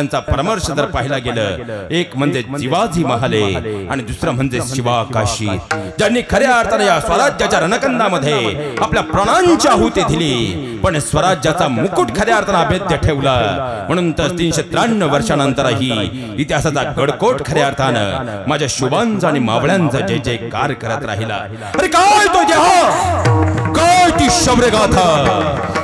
त्यांचा परामर्श जर पाहिला गेलं, एक म्हणजे जिवाजी महाले आणि दुसरं म्हणजे शिवा काशी, ज्यांनी खऱ्या अर्थाने या स्वराज्याच्या रणकंदामध्ये आपल्या प्राणांची आहुती दिली, पण स्वराज्याचा मुकुट खऱ्या अर्थाने अभेद्य ठेवला. म्हणून तर 393 वर्षानंतरही इतिहासाचा गडकोट खऱ्या अर्थानं माझ्या शुभांचा आणि मावळ्यांचा जय जयकार करत राहिला. अरे काय तो देह, काय ती शौर्यगाथा.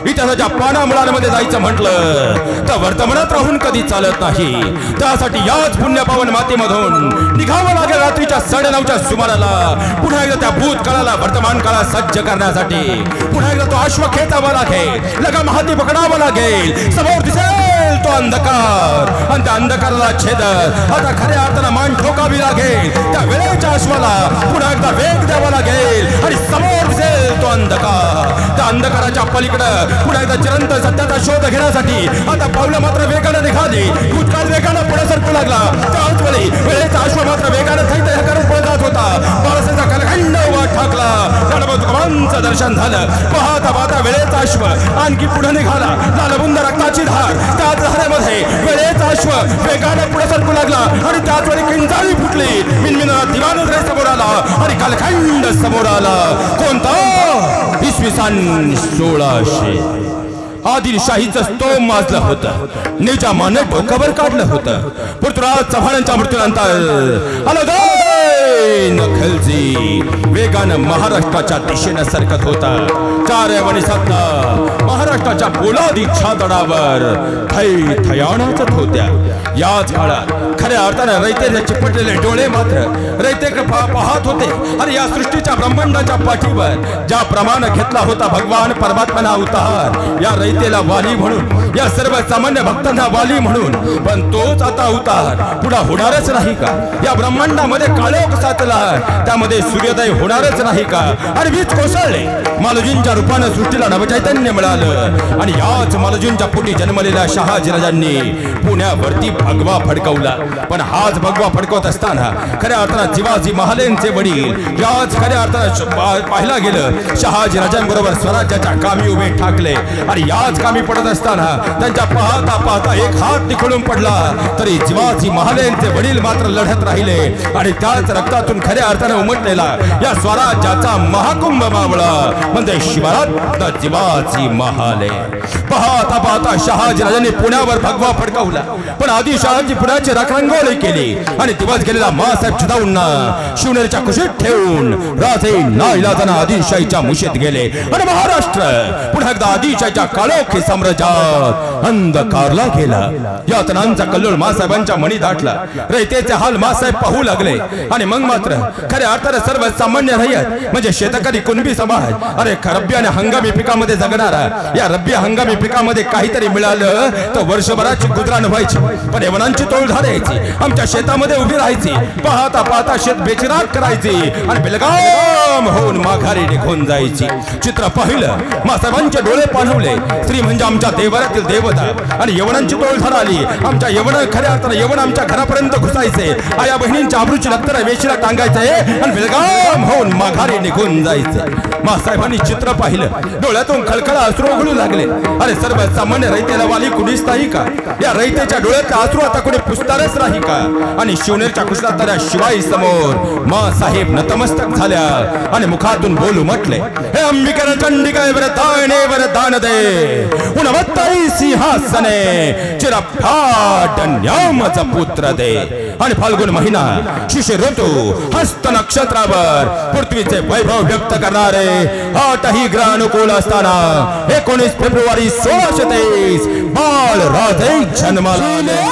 इतिहासाच्या पानामुळांमध्ये जायचं म्हटलं तर वर्तमानात राहून कधी चालत नाही. त्यासाठी याच पुण्यपावन मातीमधून निघावं लागेल. रात्रीच्या 9:30च्या सुमाराला पुन्हा एकदा त्या भूतकाळाला वर्तमान काळात सज्ज करण्यासाठी पुन्हा एकदा तो अश्व खेचावा लागेल, लगाम हाती पकडावा लागेल. समोर दिसेल तो अंधकार आणि त्या अंधकाराला छेदत आता खऱ्या अर्थानं मान ठोकावी लागेल. त्या वेळेच्या अश्वाला पुन्हा एकदा वेग द्यावा लागेल आणि समोर दिसेल तो अंधकार. त्या अंधकाराच्या पलीकडे पुन्हा एकदा चिरंत सत्याचा शोध घेण्यासाठी आता पावलं मात्र वेगाने निघाली. भूतकाळ वेगानं पुढे सरकू लागला. त्याच वेळी वेळेचा अश्व मात्र वेगानं थैत करत पुढे जात होता. पारसेचा कालखंड वाट ठाकला. गणपतरावांचं दर्शन झालं. पाहता पाहता वेळेचा अश्व आणखी पुढे निघाला. लालबुंद रक्ताची धार त्याच धारेमध्ये वेळेचा अश्व वेगाने पुढे सरकू लागला आणि त्याच वेळी किंचाळी फुटली. मिनमिना दिवाण समोर आला आणि कालखंड समोर आला. कोणता? इसवी सन 1600. आदिलशाहीचं स्तोम माजलं होतं. निजामाने डोक्यावर काढलं होतं. पृथ्वीराज चव्हाणांच्या मृत्यूनंतर नखलजी वेगानं महाराष्ट्राच्या दिशेनं सरकत होता. चारवणी सत्ता महाराष्ट्राच्या पोलादी छातडावर थयाणाचत होत्या. याच काळात खऱ्या अर्थानं रयतेने चिपटलेले डोळे मात्र रयतेकडे पाहत होते. आणि या सृष्टीच्या ब्रह्मांडाच्या पाठीवर ज्या प्रमाणे घेतला होता भगवान परमात्म्याचा अवतार, या रयतेला वाली म्हणून, या सर्व सामान्य भक्तांना वाली म्हणून, पण तोच आता अवतार पुढे होणारच नाही का? या ब्रह्मांडामध्ये काळोख साचला, त्यामध्ये सूर्योदय होणारच नाही का? आणि वीज कोसळले. मालोजींच्या रूपानं सृष्टीला नवचैतन्य मिळालं आणि याच मालोजींच्या पोटी जन्मलेल्या शहाजीराजांनी पुण्यावरती भगवा फडकवला. पण हाच भगवा फडकवत असताना खऱ्या अर्थानं जिवाजी महालेंचे वडील याच खऱ्या अर्थानं पाहिला गेलं शहाजीराजांबरोबर स्वराज्याच्या कामी उभे ठाकले. आणि याच कामी पडत असताना त्यांच्या पाहता पाहता एक हात निखळून पडला, तरी जिवाजी महालेंचे वडील मात्र लढत राहिले. आणि त्याच रक्तातून खऱ्या अर्थानं उमटलेला या स्वराज्याचा महाकुंभ मावळा म्हणजे शिवरत्न जिवाजी महाले. पाहता पाहता शहाजीराजांनी पुण्यावर भगवा फडकवला. पण आदिलशहाची पुण्याची राखणगोळी केली आणि दिवस गेलेला मासाहेब छदाऊंना शिवनेरीच्या कुशीत ठेवून राजे नाईलाजाने आदिलशाहीच्या मुशीत गेले. आणि महाराष्ट्र पुन्हा एकदा आदिलशाहीच्या काळोखी साम्राज्यात अंधकारला गेला. यातनांचा कल्लोळ मासाहेबांच्या मनी दाटला. रयतेचे हाल मासाहेब पाहू लागले. आणि मग मात्र खऱ्या अर्थाने सर्वसामान्य रयत म्हणजे शेतकरी कुणबी समाज, अरे रब्बी आणि हंगामी पिकामध्ये जगणारा, या रब्बी हंगामी पिकामध्ये काहीतरी मिळालं तर वर्षभराची गुजराण व्हायची. पण यवनांची तोल धरायची, आमच्या शेतामध्ये उभी राहायची. पाहता पाहता शेत बेचिराग करायची आणि बेलगाम होऊन माघारी निघून जायची. चित्र पाहिलं, मासाहेबांचे डोळे पाणवले. स्त्री म्हणजे आमच्या देवरातील देवता आणि यवनांची तोल धर आली. आमच्या यवन खऱ्या अर्थाने यवन आमच्या घरापर्यंत घुसायचे. आया बहिणींच्या आबरूची लत्तर वेशीला टांगायचे आणि बेलगाम होऊन माघारी निघून जायचे. मासाहेबांनी चित्र पाहिलं, डोळ्यातून खळखळा अश्रू ओघळू लागले. अरे सर्व सामान्य रयतेला वाली कुणीच नाही का? या रयतेच्या डोळ्यातले अश्रू आता कोणी पुसणारच नाही का? आणि शिवनेरच्या कुशीत त्या शिवाई समोर मासाहेब नतमस्तक झाल्या आणि मुखातून बोलू म्हटले, हे अंबिकेने चंडिके वरदाने वरदान दे, उन्नवत्ताई सिंहासने चिरफाट न्यामचा पुत्र दे. आणि फाल्गुन महिना शिशिर ऋतू हस्त नक्षत्रावर पृथ्वीचे वैभव व्यक्त करणारे 8ही ग्रह अनुकूल असताना 19 फेब्रुवारी 1623 बाळ राजे जन्माला आले.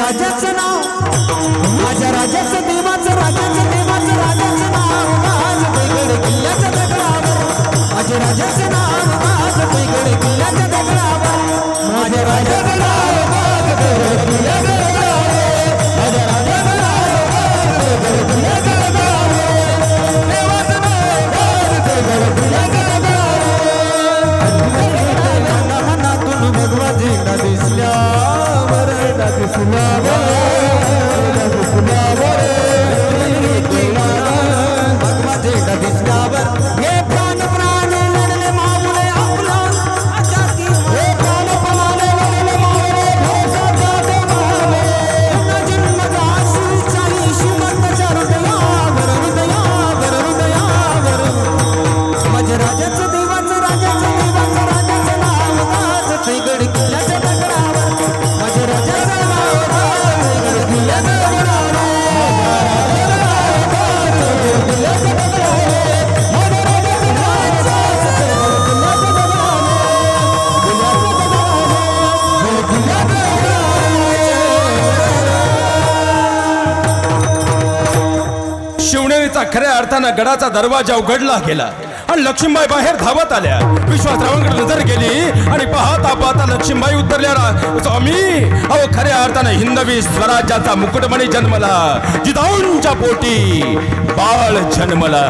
राजाचं नाव माझ्या राजाचं देवाचं राजाचं नाव गाज पैगड किल्ल्याच्या दगडावर माझ्या राजाचं नाव गाज पैगड किल्ल्याच्या दगडावर माझ्या राजाचं नाव गाज पैगड किल्ल्याच्या दगडावर माझ्या राजाचं नाव गाज पैगड किल्ल्याच्या दगडावर देवाचं नाव गाज पैगड किल्ल्याच्या दगडावर भगवा झेंडा दिसल्यावर भगवा झेंडा दिसल्यावर हे प्राण लढले मावळे आपला हे प्राण लढले मावळे जन्मदाशी श्रीमंताच्या हृदयावर माझ्या राजाचं देवाचं राजाचं नाव गाज पैगड किल्ल्याच्या दगडावर माझ्या राजाचं नाव गाज पैगड किल्ल्याच्या दगडावर शिवनेरीचा खऱ्या अर्थानं गडाचा दरवाजा उघडला गेला आणि लक्ष्मीबाई बाहेर धावत आल्या. विश्वासरावांकडे नजर गेली आणि पाहता लक्ष्मीबाई उतरल्या. स्वामी, अहो खऱ्या अर्थानं हिंदवी स्वराज्याचा मुकुटमणी जन्मला, जिजाऊंच्या पोटी बाळ जन्मला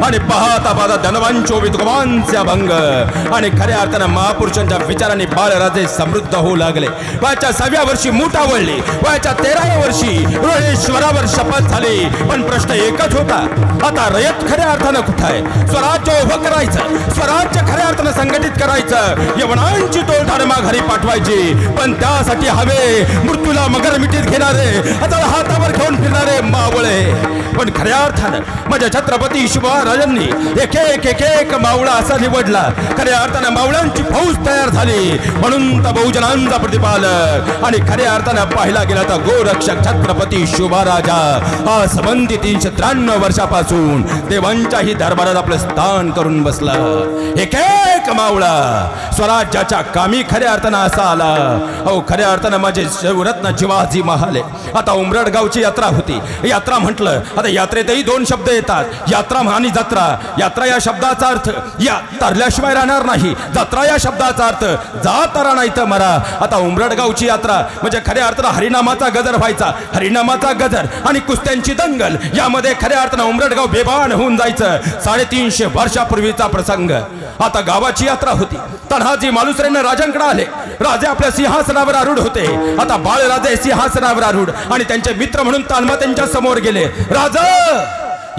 आणि पाहता धनवांचो विद्वांचा भंग आणि खऱ्या अर्थानं महापुरुषांच्या विचारांनी बाळराजे समृद्ध होऊ लागले. वयाच्या 6व्या वर्षी मूठ आवळली. वयाच्या 13व्या वर्षी रोहेश्वरावर शपथ झाली. पण प्रश्न एकच होता, आता रयत खऱ्या अर्थानं कुठं आहे? स्वराज्य उभं करायचं, स्वराज्य खऱ्या अर्थानं संघटित करायचं, यवनांची तोलधाड माघारी पाठवायची. पण त्यासाठी हवे मृत्यूला मगर मिठीत घेणारे, आता हातावर घेऊन फिरणारे मावळे. पण खऱ्या अर्थानं माझ्या छत्रपती शिवराजांनी एक एक मावळा असा निवडला. खऱ्या अर्थानं मावळ्यांची फौज तयार झाली. म्हणून तर बहुजनांचा प्रतिपालक आणि खऱ्या अर्थानं पाहिला गेला तर गोरक्षक छत्रपती शिवराजा हा संबंधी 393 वर्षापासून देवांच्याही दरबारात आपलं स्थान करून बसला. एक मावळा स्वराज्याच्या कामी खऱ्या अर्थानं असा आला. अहो खऱ्या अर्थानं माझे शिवरत्न शिवाजी महाले. आता उमरडगावची यात्रा होती. यात्रा म्हटलं, आता यात्रेतही 2 शब्द येतात, यात्रा आणि जत्रा. यात्रा या शब्दाचा अर्थ या तरल्याशिवाय राहणार नाही, जत्रा या शब्दाचा अर्थ जात रा नाही तर मरा. आता उमरडगावची यात्रा म्हणजे खऱ्या अर्थानं हरिनामाचा गजर व्हायचा, हरिनामाचा गजर आणि कुस्त्यांची दंगल यामध्ये खऱ्या अर्थानं उमरडगाव बेभान होऊन जायचं. 350 वर्षापूर्वीचा प्रसंग. आता गावाची यात्रा होती. तन्हाजी मालुसरेंना राजांकडे आले. राजे आपल्या सिंहासनावर आरूढ होते. आता बाळराजे सिंहासनावर आरूढ आणि त्यांचे मित्र म्हणून तान्हा त्यांच्या समोर गेले. राजा,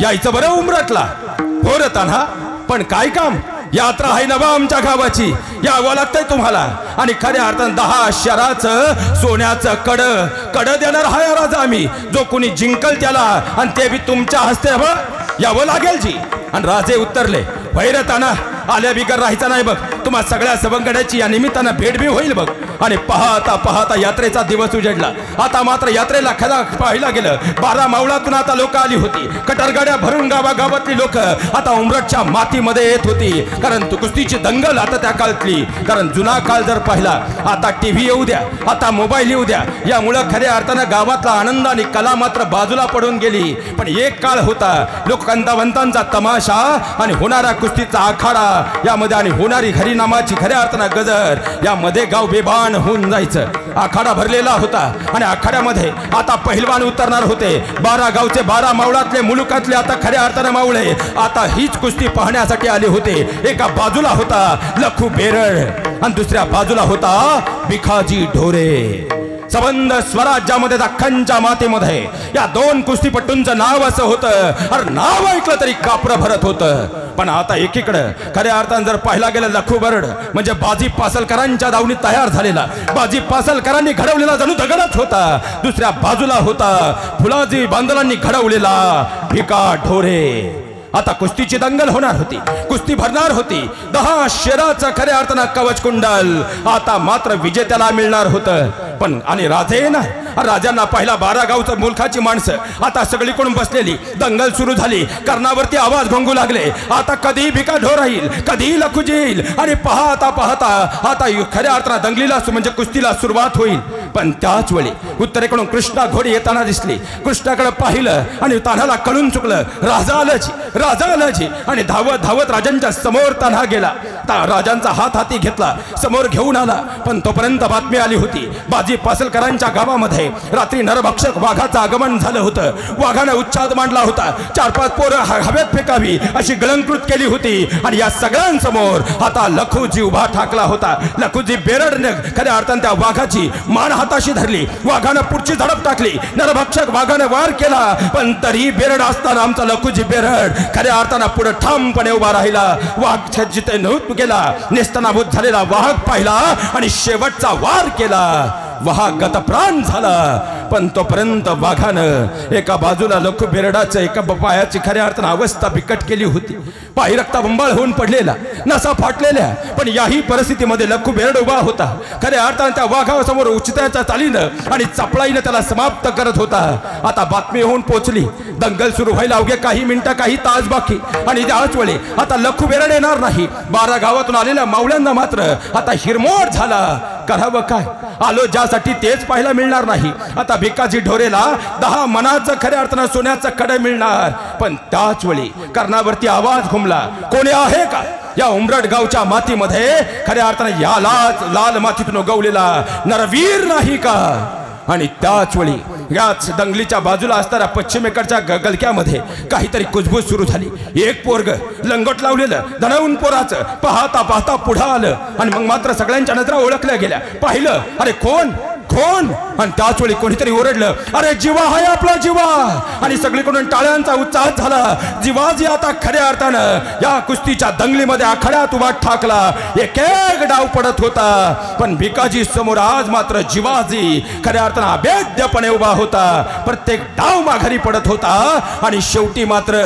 यायचं बरं उमरटला. हो रे तान्हा, पण काय काम? यात्रा आहे नवा आमच्या गावाची, यावं लागतंय तुम्हाला. आणि खऱ्या अर्थानं 10 शराचं सोन्याचं कड देणार हाय राजा आम्ही. जो कोणी जिंकल त्याला, आणि ते बी तुमच्या हस्ते यावं लागेल जी. आणि राजे उत्तरले, वैरताना आल्या बिगर राहायचा नाही बघ. तुम्हा सगळ्या सवंगड्याची या निमित्तानं भेट बी होईल बघ. आणि पाहता यात्रेचा दिवस उजडला. आता मात्र यात्रेला पाहिला गेलं 12 मावळातून आता लोक आली होती. कटरगाड्या भरून गावागावातली लोक आता उमरटच्या मातीमध्ये येत होती. कारण कुस्तीची दंगल आता त्या काळातली. कारण जुना काळ जर पाहिला, आता टीव्ही येऊ द्या, आता मोबाईल येऊ द्या, यामुळं खऱ्या अर्थानं गावातला आनंद आणि कला मात्र बाजूला पडून गेली. पण एक काळ होता लोककंतावंतांचा तमाशा आणि होणारा कुस्तीचा आखाडा यामध्ये आणि होणारी हरिनामाची खऱ्या अर्थानं गजर यामध्ये गाव बेभान होऊन जायचं. आखाडा भरलेला होता आणि आखाड्यामध्ये आता पहिलवान उतरणार होते. 12 गावचे 12 मावळातले मुलुकातले आता खऱ्या अर्थानं मावळे आता हीच कुस्ती पाहण्यासाठी आले होते. एका बाजूला होता लखू बेरळ आणि दुसऱ्या बाजूला होता भिखाजी ढोरे. संबंध स्वराज्यामध्ये दख्खनच्या मातीमध्ये या 2 कुस्तीपट्टूंचं नाव असं होतं. अरे नाव ऐकलं तरी कापरं भरत होतं. पण आता एकीकडं खऱ्या अर्थानं जर पाहिला गेलं लखू बरड म्हणजे बाजी पासलकरांच्या दावणीत तयार झालेला, बाजी पासलकरांनी घडवलेला जणू दगडच होता. दुसऱ्या बाजूला होता फुलाजी बांदलांनी घडवलेला भिका ढोरे. आता कुस्तीची दंगल होणार होती, कुस्ती भरणार होती. 10 शेराचं खऱ्या अर्थानं कवच कुंडल आता मात्र विजेत्याला मिळणार होतं. पण आणि राजे ना, राजांना पहिला 12 गावचं मुलखाची माणसं आता सगळीकडून बसलेली. दंगल सुरू झाली. कर्णावरती आवाज घोंगू लागले. आता कधी भिका ढोर राहील, कधी लखुजी येईल. आणि पाहता आता खऱ्या अर्थानं दंगलीला म्हणजे कुस्तीला सुरुवात होईल. पण त्याच वेळी उत्तरेकडून कृष्णा घोडी येताना दिसली. कृष्णाकडे पाहिलं आणि तान्हाला कळून चुकलं राजा आलाजी आणि धावत धावत राजांच्या समोर तान्हा गेला. राजांचा हात हाती घेतला, समोर घेऊन आला. पण तोपर्यंत बातमी आली होती, बाजी पासलकरांच्या गावामध्ये रात्री नरभक्षक वाघाचं आगमन झालं होतं. वाघानं उच्छाद मांडला होता. 4-5 पोरं हवेत फेकावी अशी गळंकृत केली होती आणि या सगळ्यांसमोर आता लखुजी उभा ठाकला होता. लखुजी बेरडने खऱ्या अर्थाने त्या वाघाची मान हाताशी धरली. वाघानं पुढची झडप टाकली. नरभक्षक वाघानं वार केला, पण तरी बेरड असताना आमचा लखुजी बेरड खऱ्या अर्थानं पुढे ठामपणे उभा राहिला. वाघ जिथे नृत्य केला, नेस्तनाभूत झालेला वाघ पाहिला आणि शेवटचा वार केला. वाघ गतप्राण झाला. पण तोपर्यंत वाघानं एका बाजूला लखू बेरडाचं एका पायाची खऱ्या अर्थानं अवस्था बिकट केली होती. पायी रक्ताबंबाळ होऊन पडलेला, नसा फाटलेल्या. पण याही परिस्थितीमध्ये लखू बेरड उभा होता. खऱ्या अर्थानं त्या वाघासमोर उचित्याच्या चालीनं आणि चपळाईनं त्याला समाप्त करत होता. आता बातमी होऊन पोचली, दंगल सुरू व्हायला अवघे काही मिनिटं काही तास बाकी. आणि त्याच वेळी आता लखू बेरड येणार नाही. 12 गावातून आलेल्या मावळ्यांना मात्र आता हिरमोड झाला. करावं काय? आलो ज्यासाठी तेच पाहायला मिळणार नाही. आता भिकाजी ढोरेला 10 मनाचं खऱ्या अर्थानं सोन्याचं कडे मिळणार. पण त्याच वेळी कर्णावरती आवाज घुमला, कोणी आहे का या उमरड गावच्या मातीमध्ये खऱ्या अर्थानं या लाल मातीतून उगवलेला नरवीर नाही का? आणि त्याच वेळी याच दंगलीच्या बाजूला असणाऱ्या पश्चिमेकडच्या गलक्यामध्ये काहीतरी कुजबूज सुरू झाली. एक पोरग लंगोट लावलेलं धनावून पोराचं पाहता पाहता पुढं आलं आणि मग मात्र सगळ्यांच्या नजरा ओळखल्या गेल्या. पाहिलं, अरे कोण कोण? आणि त्याच वेळी कोणीतरी ओरडलं, अरे जीवा आहे आपला जीवा. आणि सगळीकडून टाळ्यांचा उत्साह झाला. जीवाजी आता खऱ्या अर्थानं या कुस्तीच्या दंगलीमध्ये आखाड्यात उभा ठाकला. एक एक डाव पडत होता. पण भिकाजी समोर आज मात्र जीवाजी खऱ्या अर्थानं अभेद्यपणे उभा होता. प्रत्येक डाव माघारी पडत होता. आणि शेवटी मात्र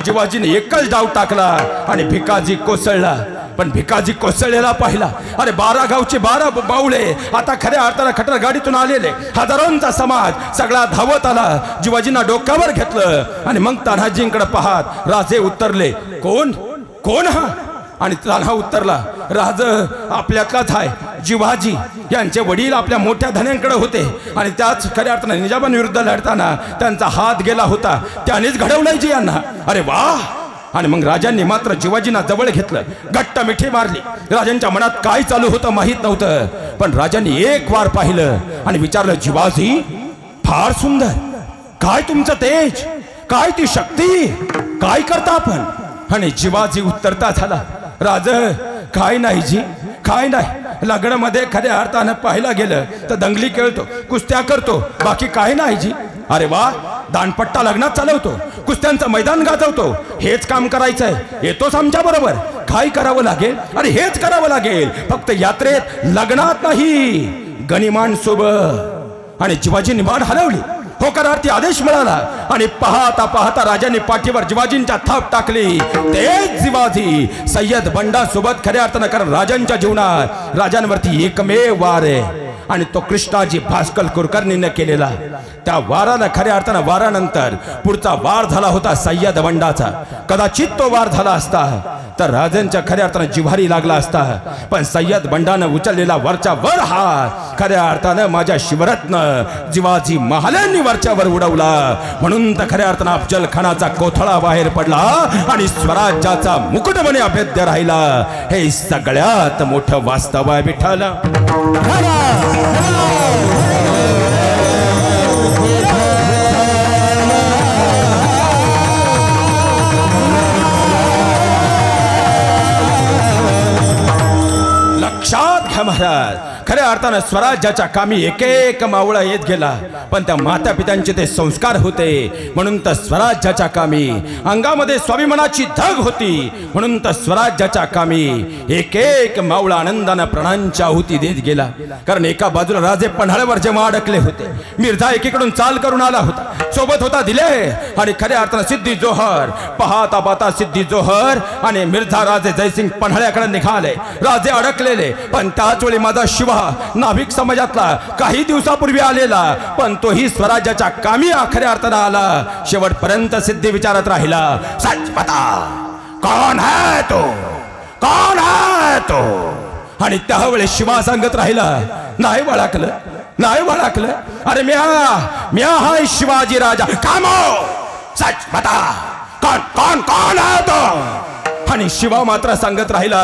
जीवाजीने एकच डाव टाकला आणि भिकाजी कोसळला. पण भिकाजी कोसळलेला पाहिला. अरे 12 गावचे 12 बावळे आता खऱ्या अर्थानं खटर गाडीतून आलेले हजारोंचा समाज सगळा धावत आला. जीवाजींना डोक्यावर घेतलं आणि मग तान्हाजींकडे पाहत राजे उतरले. कोण कोण हा? आणि तान्हा उत्तरला, राज आपल्यातलाच आहे. जीवाजी यांचे वडील आपल्या मोठ्या धन्यांकडे होते आणि त्याच खऱ्या अर्थानं निजामांविरुद्ध लढताना त्यांचा हात गेला होता. त्यानेच घडवलंय जी यांना. अरे वा! आणि मग राजांनी मात्र जीवाजींना जवळ घेतलं, घट्ट मिठी मारली. राजांच्या मनात काय चालू होतं माहीत नव्हतं. पण राजांनी एक वार पाहिलं आणि विचारलं, जीवाजी फार सुंदर, काय तुमचं तेज, काय ती शक्ती, काय करता आपण? आणि जीवाजी उत्तरता झाला, राज काय नाही जी, काय नाही. लग्नामध्ये खऱ्या अर्थानं पाहायला गेलं तर दंगली खेळतो, कुस्त्या करतो, बाकी काय नाही जी. अरे वा! दानपट्टा लग्नात चालवतो, कुस्त्यांचं मैदान गाजवतो, हेच काम करायचंय. येतोच आमच्या बरोबर. काय करावं लागेल? अरे हेच करावं लागेल. फक्त यात्रेत लग्नात नाही, गनिमान सोबत. आणि जीवाजींनी मान हलवली. होकारार्थी आदेश मिळाला आणि पाहता पाहता राजांनी पाठीवर जीवाजींच्या थाप टाकली. तेच जीवाजी सय्यद बंडा सोबत खऱ्या अर्थानं, कारण राजांच्या जीवनात राजांवरती एकमेव वार आहे आणि तो कृष्णाजी भास्कर कुलकर्णीने केलेला. त्या वारानं खऱ्या अर्थानं वारानंतर पुढचा वार झाला होता सय्यद बंडाचा. कदाचित तो वार झाला असता तर राजांच्या खऱ्या अर्थानं जिव्हारी लागला असता. पण सय्यद बंडानं उचललेला वरच्या वर हात खऱ्या अर्थानं माझ्या शिवरत्न जीवाजी महालांनी वरच्यावर उडवला. म्हणून तर खऱ्या अर्थानं अफजल खानाचा कोथळा बाहेर पडला आणि स्वराज्याचा मुकुटमणी अभेद्य राहिला. हे सगळ्यात मोठं वास्तव आहे विठ्ठल. लक्षात घ्या महाराज, खऱ्या अर्थानं स्वराज्याच्या कामी एक एक मावळा येत गेला. पण त्या माता पित्यांचे ते संस्कार होते म्हणून तर स्वराज्याच्या कामी, अंगामध्ये स्वाभिमानाची धग होती म्हणून तर स्वराज्याच्या कामी एक एक मावळा आनंदानं प्राणांची आहुती देत गेला. कारण एका बाजूला राजे पन्हाळ्यावर जेव्हा अडकले होते, मिर्झा एकीकडून चाल करून आला होता, सोबत होता दिले आणि खऱ्या अर्थानं सिद्धी जोहर. पाहता पाहता सिद्धी जोहर आणि मिर्झा राजे जयसिंग पन्हाळ्याकडे निघाले. राजे अडकलेले, पण त्याच वेळी माझा शिवा नाभिक समाजातला काही दिवसापूर्वी आलेला, पण तोही स्वराज्याच्या कामी खऱ्या अर्थानं आला. शेवटपर्यंत सिद्धी विचारत राहिला, सच बता कौन है तो, कौन है तो. आणि त्यावेळी शिवा सांगत राहिला, नाही वळखलं, नाही वळखलं? अरे म्या हाय शिवाजी राजा. कामो सच बता, कौन कौन कौन आहे तो? आणि शिवा मात्र सांगत राहिला,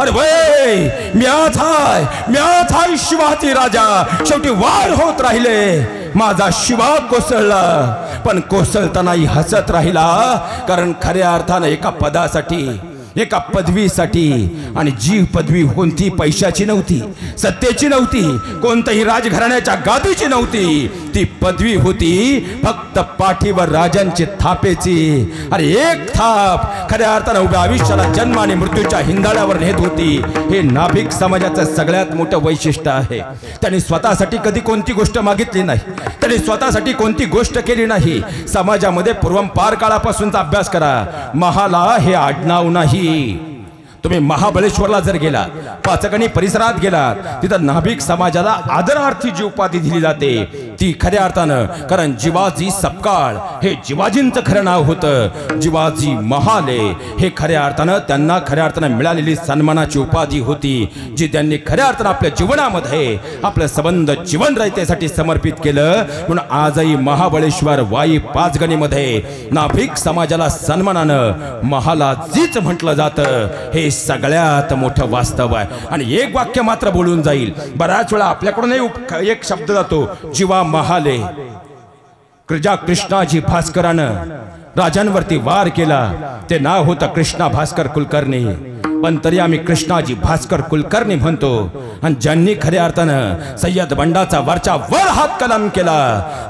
अरे वय म्याच हाय शिवाजी राजा. शेवटी वार होत राहिले. माझा शिवा कोसळला, पण कोसळतानाही हसत राहिला. कारण खऱ्या अर्थानं एका पदासाठी, एका पदवीसाठी, आणि जी पदवी कोणती पैशाची नव्हती, सत्तेची नव्हती, कोणत्याही राजघराण्याच्या गादीची नव्हती. ती पदवी होती फक्त पाठीवर राजांची थापेची. अरे एक थाप खऱ्या अर्थानं उभ्या आयुष्याला जन्म आणि मृत्यूच्या हिंदाळ्यावर नेत होती. हे नाभिक समाजाचं सगळ्यात मोठं वैशिष्ट्य आहे. त्यांनी स्वतःसाठी कधी कोणती गोष्ट मागितली नाही, त्यांनी स्वतःसाठी कोणती गोष्ट केली नाही. समाजामध्ये पूर्वंपार काळापासूनचा अभ्यास करा. महाला हे आडनाव नाही. तुम्ही महाबळेश्वरला जर गेला, पाचगणी परिसरात गेलात, तिथं नाभिक समाजाला आदरार्थी जी उपाधी दिली जाते ती खऱ्या अर्थानं, कारण जिवाजी सपकाळ हे जिवाजींचं खरं नाव होतं. जिवाजी महाले हे खऱ्या अर्थानं त्यांना खऱ्या अर्थानं मिळालेली सन्मानाची उपाधी होती, जी त्यांनी खऱ्या अर्थानं आपल्या जीवनामध्ये आपलं संबंध जीवन रयतेसाठी समर्पित केलं. म्हणून आजही महाबळेश्वर वाई पाचगणीमध्ये नाभिक समाजाला सन्मानानं महालाजीच म्हटलं जातं. हे सगळ्यात मोठं वास्तव आहे. आणि एक वाक्य मात्र बोलून जाईल. बऱ्याच वेळा आपल्याकडून एक शब्द जातो, जीवा महाले. ज्या कृष्णाजी भास्करानं राजांवरती वार केला ते नाव होतं कृष्णा भास्कर कुलकर्णी. पण तरी आम्ही कृष्णाजी भास्कर कुलकर्णी म्हणतो. आणि ज्यांनी खऱ्या अर्थानं सय्यद बंडाचा वरच्या वर हात कलम केला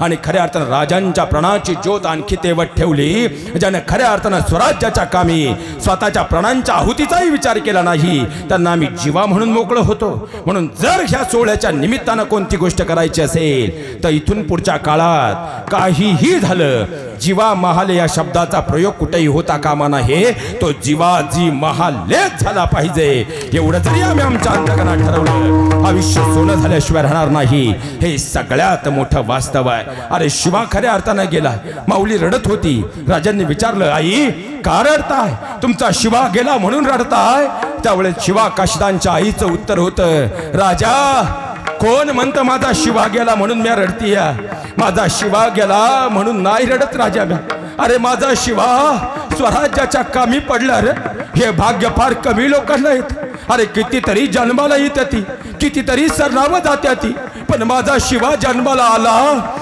आणि खऱ्या अर्थानं राजांच्या प्राणाची ज्योत आणखी तेवत ठेवली, ज्याने खऱ्या अर्थानं स्वराज्याच्या कामी स्वतःच्या प्राणांच्या आहुतीचाही विचार केला नाही, त्यांना आम्ही जीवा म्हणून मोकळं होतो. म्हणून जर ह्या सोहळ्याच्या निमित्तानं कोणती गोष्ट करायची असेल तर इथून पुढच्या काळात काहीही झालं, जीवा महाले या शब्दाचा प्रयोग कुठेही होता कामा नये. तो जीवाजी महालेच झाला पाहिजे. एवढं जरी आम्ही आमच्या अंतकरणात ठरवलं, आयुष्य सोनं झाल्याशिवाय राहणार नाही. हे सगळ्यात मोठं वास्तव आहे. अरे शिवा खऱ्या अर्थानं गेला. माऊली रडत होती. राजांनी विचारलं, आई का रडताय? तुमचा शिवा गेला म्हणून रडताय? त्यावेळेस शिवा काशिदांच्या आईचं उत्तर होतं, राजा कोण म्हणतं माझा शिवा गेला म्हणून मी रडतीय? माझा शिवा गेला म्हणून नाही रडत राजा मी. अरे माझा शिवा स्वराज्याच्या कामी पडला रे. हे भाग्य फार कमी लोकांना येत. अरे कितीतरी जन्माला येते ती, कितीतरी सरनावं जात्या ती, पण माझा शिवा जन्माला आला.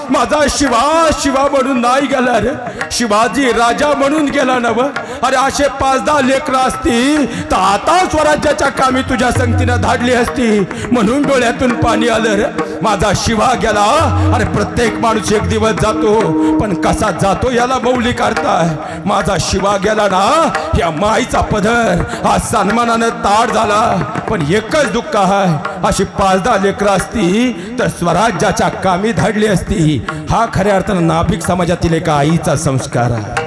माझा शिवा म्हणून नाही गेला रे, शिवाजी राजा म्हणून गेला नव. अरे असे 5-10 लेकरं असती तर आता स्वराज्याच्या कामी तुझ्या संगतीनं धाडली असती. म्हणून डोळ्यातून पाणी आलं रे. माझा शिवा गेला. अरे प्रत्येक माणूस एक दिवस जातो, पण कसा जातो याला मौली काढताय. माझा शिवा गेला ना, या माईचा पदर हा सन्मानानं ताड झाला. पण एकच दुःख आहे, अशी 5-10 लेकरं असती तर स्वराज्याच्या कामी धाडली असती. हा खऱ्या अर्थानं नाभिक समाजातील एका आईचा संस्कार आहे.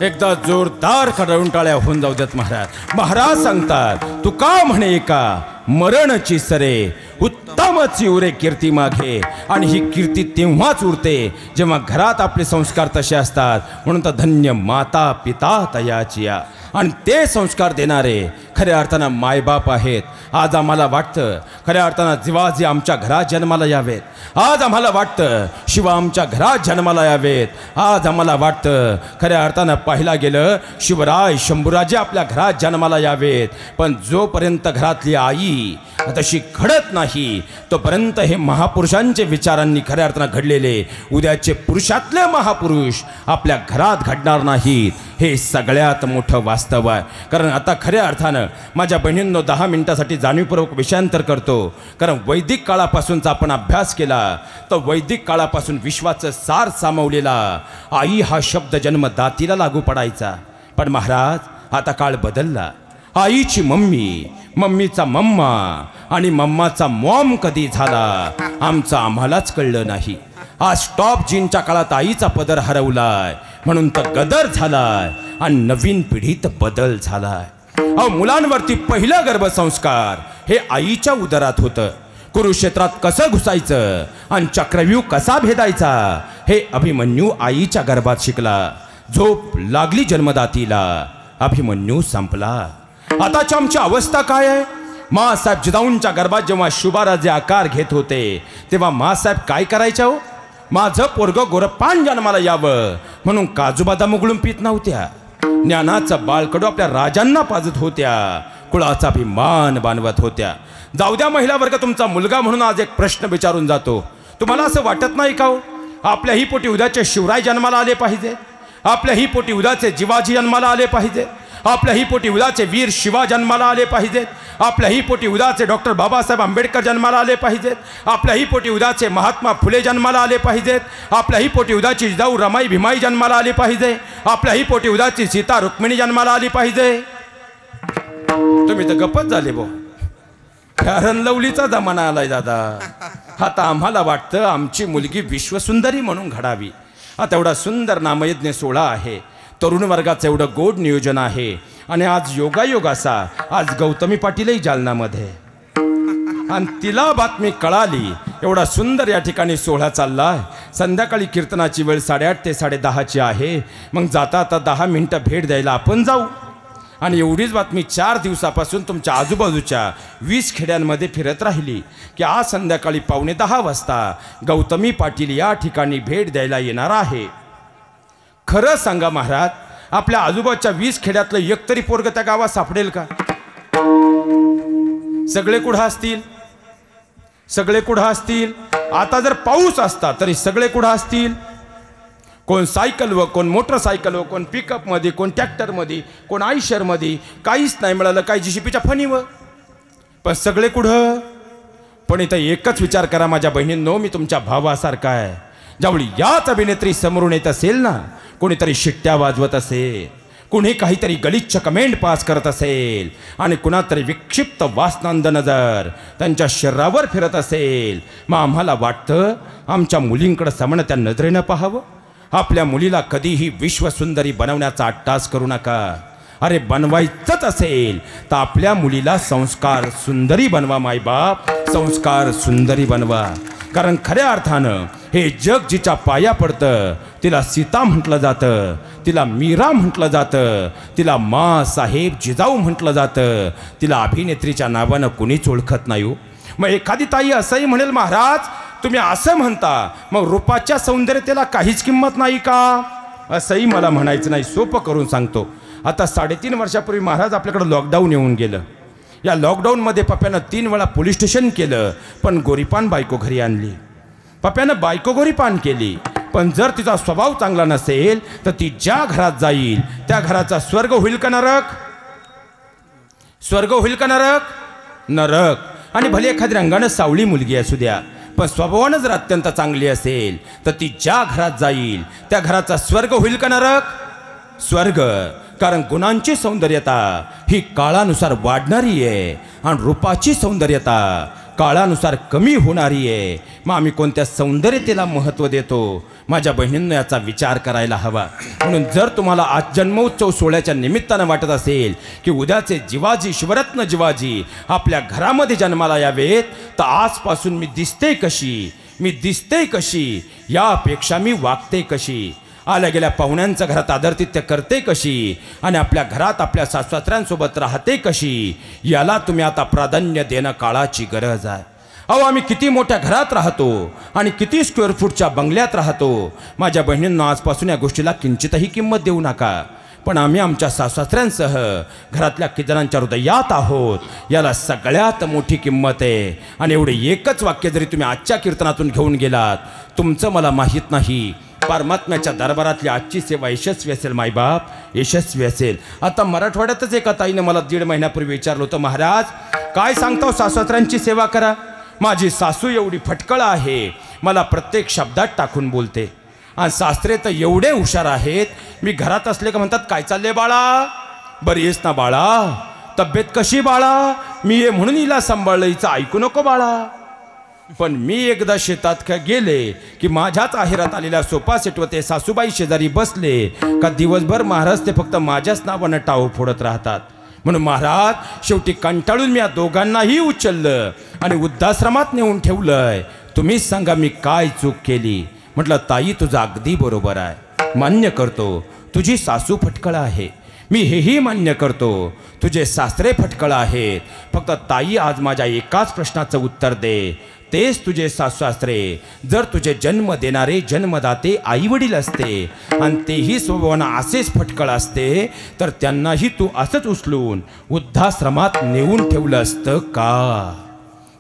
एकदा जोरदार कडवंटाळ्या होऊन जाऊ देत महाराज. महाराज सांगतात, तू का म्हणे का मरणची सरे उत्तमची उरे कीर्ती मागे. आणि ही कीर्ती तेव्हाच उरते जेव्हा घरात आपले संस्कार तसे असतात. म्हणून तर धन्य माता पिता तयाची या. आणि ते संस्कार देणारे खऱ्या अर्थानं मायबाप आहेत. आज आम्हाला वाटतं खऱ्या अर्थानं जिवाजी आमच्या घरात जन्माला यावेत. आज आम्हाला वाटतं शिवा आमच्या घरात जन्माला यावेत. आज आम्हाला वाटतं खऱ्या अर्थानं पाहिला गेलं शिवराय शंभूराजे आपल्या घरात जन्माला यावेत. पण जोपर्यंत घरातली आई तशी घडत नाही तोपर्यंत हे महापुरुषांचे विचारांनी खऱ्या अर्थानं घडलेले उद्याचे पुरुषातले महापुरुष आपल्या घरात घडणार नाहीत, हे सगळ्यात मोठं वास्तव आहे. कारण आता खऱ्या अर्थानं माझ्या बहिणींनो 10 मिनिटासाठी जाणीवपूर्वक विषयांतर करतो. कारण वैदिक काळापासूनचा आपण अभ्यास केला तर वैदिक काळापासून विश्वाचं सार सामावलेला आई हा शब्द जन्मदातीला लागू पडायचा. पण महाराज आता काळ बदलला. आईची मम्मी, मम्मीचा मम्मा आणि मम्माचा मॉम कधी झाला आमचं आम्हालाच कळलं नाही. आज टॉप जीनच्या काळात आईचा पदर हरवलाय म्हणून तर गदर झालाय आणि नवीन पिढीत बदल झालाय. मुलांवरती पहिला गर्भसंस्कार हे आईच्या उदरात होतं. कुरुक्षेत्रात कसं घुसायचं आणि चक्रव्यूह कसा भेदायचा हे अभिमन्यू आईच्या गर्भात शिकला. झोप लागली जन्मदातीला, अभिमन्यू संपला. आताची आमची अवस्था काय आहे? माँसाहेब जिजाऊंच्या गर्भात जेव्हा शुभाराजे आकार घेत होते तेव्हा माँसाहेब काय करायच्या हो? माझं पोरगं गोरपान जन्माला यावं म्हणून काजू बदाम उघडून पित नव्हत्या. ज्ञानाचं बाळकडू आपल्या राजांना पाजत होत्या, कुळाचा अभिमान बांधवत होत्या. जाऊ द्या महिला वर्ग, तुमचा मुलगा म्हणून आज एक प्रश्न विचारून जातो. तुम्हाला असं वाटत नाही का हो आपल्याही पोटी उद्याचे शिवराय जन्माला आले पाहिजे, आपल्याही पोटी उद्याचे जिवाजी जन्माला आले पाहिजे, आपल्याही पोटी उद्याचे वीर शिवा जन्माला आले पाहिजेत, आपल्याही पोटी उद्याचे डॉक्टर बाबासाहेब आंबेडकर जन्माला आले पाहिजेत, आपल्याही पोटी उद्याचे महात्मा फुले जन्माला आले पाहिजेत, आपल्याही पोटी उद्याची जिजाऊ रमाई भीमाई जन्माला आली पाहिजे, आपल्याही पोटी उद्याची सीता रुक्मिणी जन्माला आली पाहिजे. तुम्ही तर गप्पच झाले बो. लवलीचा जमाना आलाय दादा. आता आम्हाला वाटतं आमची मुलगी विश्वसुंदरी म्हणून घडावी. आता एवढा सुंदर नामयज्ञ सोहळा आहे, तरुण वर्गाचं एवढं गोड नियोजन आहे आणि आज योगायोग असा आज गौतमी पाटीलही जालनामध्ये आणि तिला बातमी कळाली. एवढा सुंदर या ठिकाणी सोहळा चाललाय. संध्याकाळी कीर्तनाची वेळ 8:30 ते 10:30 आहे. मग जाता आता 10 मिनिटं भेट द्यायला आपण जाऊ. आणि एवढीच बातमी 4 दिवसापासून तुमच्या आजूबाजूच्या 20 खेड्यांमध्ये फिरत राहिली की आज संध्याकाळी 9:15 वाजता गौतमी पाटील या ठिकाणी भेट द्यायला येणार आहे. खरं सांगा महाराज, आपल्या आजूबाजूच्या 20 खेड्यातलं एक तरी पोरग त्या गावात सापडेल का? सगळे कुठं असतील? सगळे कुठं असतील? आता जर पाऊस असता तरी सगळे कुठं असतील? कोण सायकलवर, कोण मोटरसायकलवर, कोण पिकअपमध्ये, कोण ट्रॅक्टरमध्ये, कोण आयशरमध्ये. काहीच नाही मिळालं, काही जीसीपीच्या फणीवर. पण सगळे कुठं? पण इथं एकच विचार करा माझ्या बहिणींनो, मी तुमच्या भावासारखा आहे. ज्यावेळी याच अभिनेत्री समोरून येत असेल ना, कोणीतरी शिट्ट्या वाजवत असेल, कुणी काहीतरी गलिच्छ कमेंट पास करत असेल आणि कुणातरी विक्षिप्त वासनांद नजर त्यांच्या शरीरावर फिरत असेल, मग आम्हाला वाटतं आमच्या मुलींकडे समण त्या नजरेनं पाहावं. आपल्या मुलीला कधीही विश्वसुंदरी बनवण्याचा अट्टास करू नका. अरे बनवायचंच असेल तर आपल्या मुलीला संस्कार सुंदरी बनवा. मायबाप, संस्कार सुंदरी बनवा. कारण खऱ्या अर्थानं हे जग जिच्या पाया पडतं तिला सीता म्हटलं जातं, तिला मीरा म्हटलं जातं, तिला मा साहेब जिजाऊ म्हटलं जातं. तिला अभिनेत्रीच्या नावानं कुणीच ओळखत नाही हो. मग एखादी ताई असंही म्हणेल, महाराज तुम्ही असं म्हणता मग रूपाच्या सौंदर्यतेला काहीच किंमत नाही का? असंही मला म्हणायचं नाही. सोपं करून सांगतो. आता 3.5 वर्षापूर्वी महाराज आपल्याकडे लॉकडाऊन येऊन गेलं. या लॉकडाऊनमध्ये पप्यानं 3 वेळा पोलीस स्टेशन केलं, पण गोरीपान बायको घरी आणली. पप्यानं बायको गोरीपान केली, पण जर तिचा स्वभाव चांगला नसेल तर ती ज्या घरात जाईल त्या घराचा स्वर्ग होईल का नरक? स्वर्ग होईल का नरक? नरक. आणि भले एखादी रंगानं सावळी मुलगी असू द्या, पण स्वभावानं जर अत्यंत चांगली असेल तर ती ज्या घरात जाईल त्या घराचा स्वर्ग होईल का नरक? स्वर्ग. कारण गुणांची सौंदर्यता ही काळानुसार वाढणारी आहे आणि रूपाची सौंदर्यता काळानुसार कमी होणारी आहे. मग आम्ही कोणत्या सौंदर्यतेला महत्त्व देतो? माझ्या बहिणींना याचा विचार करायला हवा. म्हणून जर तुम्हाला आज जन्मोत्सव सोहळ्याच्या निमित्तानं वाटत असेल की उद्याचे जिवाजी, शिवरत्न जिवाजी आपल्या घरामध्ये जन्माला यावेत, तर आजपासून मी दिसते कशी, मी दिसते कशी यापेक्षा मी वागते कशी, आल्या गेल्या पाहुण्यांच्या घरात आदरातिथ्य करते कशी आणि आपल्या घरात आपल्या सासऱ्यांसोबत राहते कशी, याला तुम्ही आता प्राधान्य देणं काळाची गरज आहे. अहो आम्ही किती मोठ्या घरात राहतो आणि किती स्क्वेअर फूटच्या बंगल्यात राहतो. माझ्या बहिणींना आजपासून या गोष्टीला किंचितही किंमत देऊ नका. पण आम्ही आमच्या सासऱ्यांसह घरातल्या किजनांच्या हृदयात आहोत याला सगळ्यात मोठी किंमत आहे. आणि एवढे एकच वाक्य जरी तुम्ही आजच्या कीर्तनातून घेऊन गेलात, तुमचं मला माहीत नाही परमात्म्याच्या दरबारातली आजची सेवा यशस्वी असेल मायबाप, यशस्वी असेल. आता मराठवाड्यातच एका ताईने मला 1.5 महिन्यापूर्वी विचारलं होतं, महाराज काय सांगतो सासऱ्यांची सेवा करा. माझी सासू एवढी फटकळ आहे, मला प्रत्येक शब्दात टाकून बोलते. आणि सासरे तर एवढे हुशार आहेत, मी घरात असले का म्हणतात काय चालले बाळा, बरी आहेस ना बाळा, तब्येत कशी बाळा, मी ये म्हणून हिला सांभाळलं, हिचं ऐकू नको बाळा. पण मी एकदा शेतात का गेले की माझ्याच आहेरात आलेल्या सोफा सेटवर ते सासूबाई शेजारी बसले का दिवसभर महाराज ते फक्त माझ्याच नावानं टाळू फोडत राहतात. म्हणून महाराज शेवटी कंटाळून मी या दोघांनाही उचललं आणि वृद्धाश्रमात नेऊन ठेवलंय. तुम्हीच सांगा मी काय चूक केली. म्हटलं ताई तुझं अगदी बरोबर आहे, मान्य करतो तुझी सासू फटकळ आहे, मी हेही मान्य करतो तुझे सासरे फटकळ आहेत. फक्त ताई आज माझ्या एकाच प्रश्नाचं उत्तर दे, तेच तुझे सासरे जर तुझे जन्म देणारे जन्मदाते आईवडील असते आणि तेही स्वभावानं असेच फटकळ असते तर त्यांनाही तू असंच उचलून वृद्धाश्रमात नेऊन ठेवलं असतं का.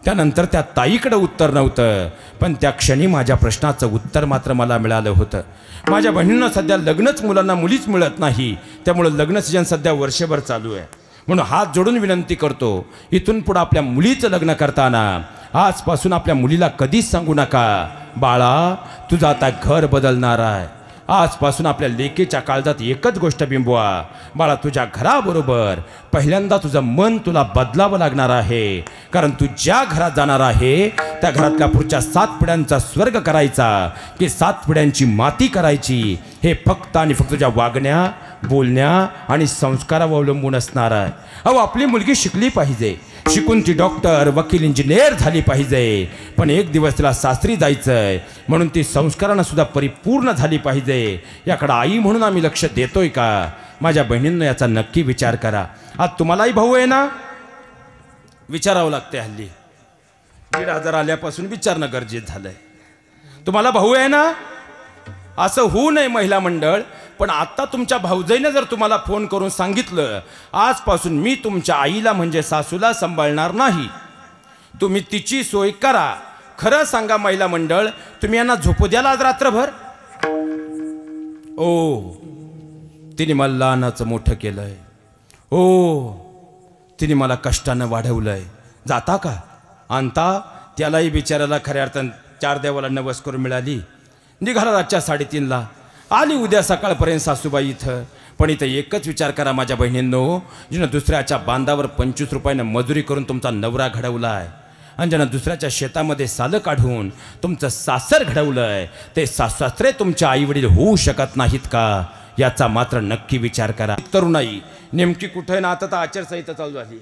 त्यानंतर त्या ताईकडं उत्तर नव्हतं, पण त्या क्षणी माझ्या प्रश्नाचं उत्तर मात्र मला मिळालं होतं. माझ्या बहिणींना सध्या लग्नच मुलांना मुलीच मिळत नाही, त्यामुळं लग्न सीजन सध्या वर्षभर चालू आहे. म्हणून हात जोडून विनंती करतो, इथून पुढं आपल्या मुलीचं लग्न करताना आजपासून आपल्या मुलीला कधीच सांगू नका बाळा तुझं आता घर बदलणार आहे. आजपासून आपल्या लेकीच्या काळजात एकच गोष्ट बिंबवा, बाळा तुझ्या घराबरोबर पहिल्यांदा तुझं मन तुला बदलावं लागणार आहे. कारण तू ज्या घरात जाणार आहे त्या घरातल्या पुढच्या 7 पिढ्यांचा स्वर्ग करायचा की 7 पिढ्यांची माती करायची, हे फक्त आणि फक्त तुझ्या वागण्या बोलण्या आणि संस्कारावर अवलंबून असणार आहे. अहो आपली मुलगी शिकली पाहिजे, शिकून ती डॉक्टर वकील इंजिनियर झाली पाहिजे, पण एक दिवस तिला सासरी जायचंय म्हणून ती संस्कारानं सुद्धा परिपूर्ण झाली पाहिजे. याकडे आई म्हणून आम्ही लक्ष देतोय का. माझ्या बहिणींना याचा नक्की विचार करा. आज तुम्हालाही भाऊ आहे ना, विचारावं लागते. हल्ली 1,500 आल्यापासून विचारणं गरजेचं झालंय. तुम्हाला भाऊ आहे ना, असं होऊ नये महिला मंडळ. पण आता तुमच्या भाऊजाईने जर तुम्हाला फोन करून सांगितलं आजपासून मी तुमच्या आईला म्हणजे सासूला सांभाळणार नाही, तुम्ही तिची सोय करा. खरं सांगा महिला मंडळ, तुम्ही यांना झोपू द्याल आज रात्रभर. ओ तिने मला लहानाचं मोठं केलंय, ओ तिने मला कष्टानं वाढवलंय, जाता का आणता. त्यालाही बिचाराला खऱ्या अर्थानं 4 देवाला नवस करून मिळाली. निघाला रातच्या 3:30ला, आली उद्या सकाळपर्यंत सासूबाई इथं. पण इथं एकच विचार करा माझ्या बहिणींनो, जिनं दुसऱ्याच्या बांधावर 25 रुपयानं मजुरी करून तुमचा नवरा घडवला आहे आणि ज्यानं दुसऱ्याच्या शेतामध्ये सालं काढून तुमचं सासर घडवलंय, ते सासरे तुमच्या आईवडील होऊ शकत नाहीत का, याचा मात्र नक्की विचार करा. तरुणाई नेमकी कुठे आहे ना, आता तर आचारसंहिता चालू झाली.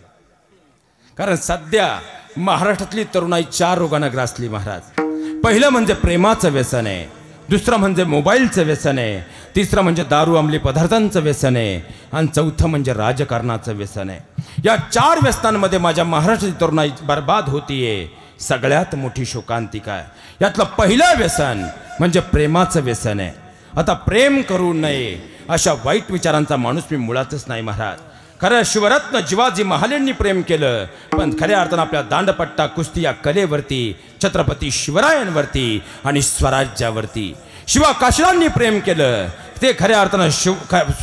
कारण सध्या महाराष्ट्रातली तरुणाई 4 रोगानं ग्रासली महाराज. पहिलं म्हणजे प्रेमाचं व्यसन आहे, दुसरं म्हणजे मोबाईलचं व्यसन आहे, तिसरं म्हणजे दारू अंमली पदार्थांचं व्यसन आहे आणि चौथं म्हणजे राजकारणाचं व्यसन आहे. या 4 व्यसनांमध्ये माझ्या महाराष्ट्राची तरुणाई बर्बाद होतीये. सगळ्यात मोठी शोकांतिका आहे. यातलं पहिलं व्यसन म्हणजे प्रेमाचं व्यसन आहे. आता प्रेम करू नये अशा वाईट विचारांचा माणूस मी मुळातच नाही महाराज. खरं शिवरत्न जिवाजी महालेंनी प्रेम केलं, पण खऱ्या अर्थानं आपल्या दांडपट्टा कुस्ती या कलेवरती, छत्रपती शिवरायांवरती आणि स्वराज्यावरती शिवा काशीरांनी प्रेम केलं, ते खऱ्या अर्थानं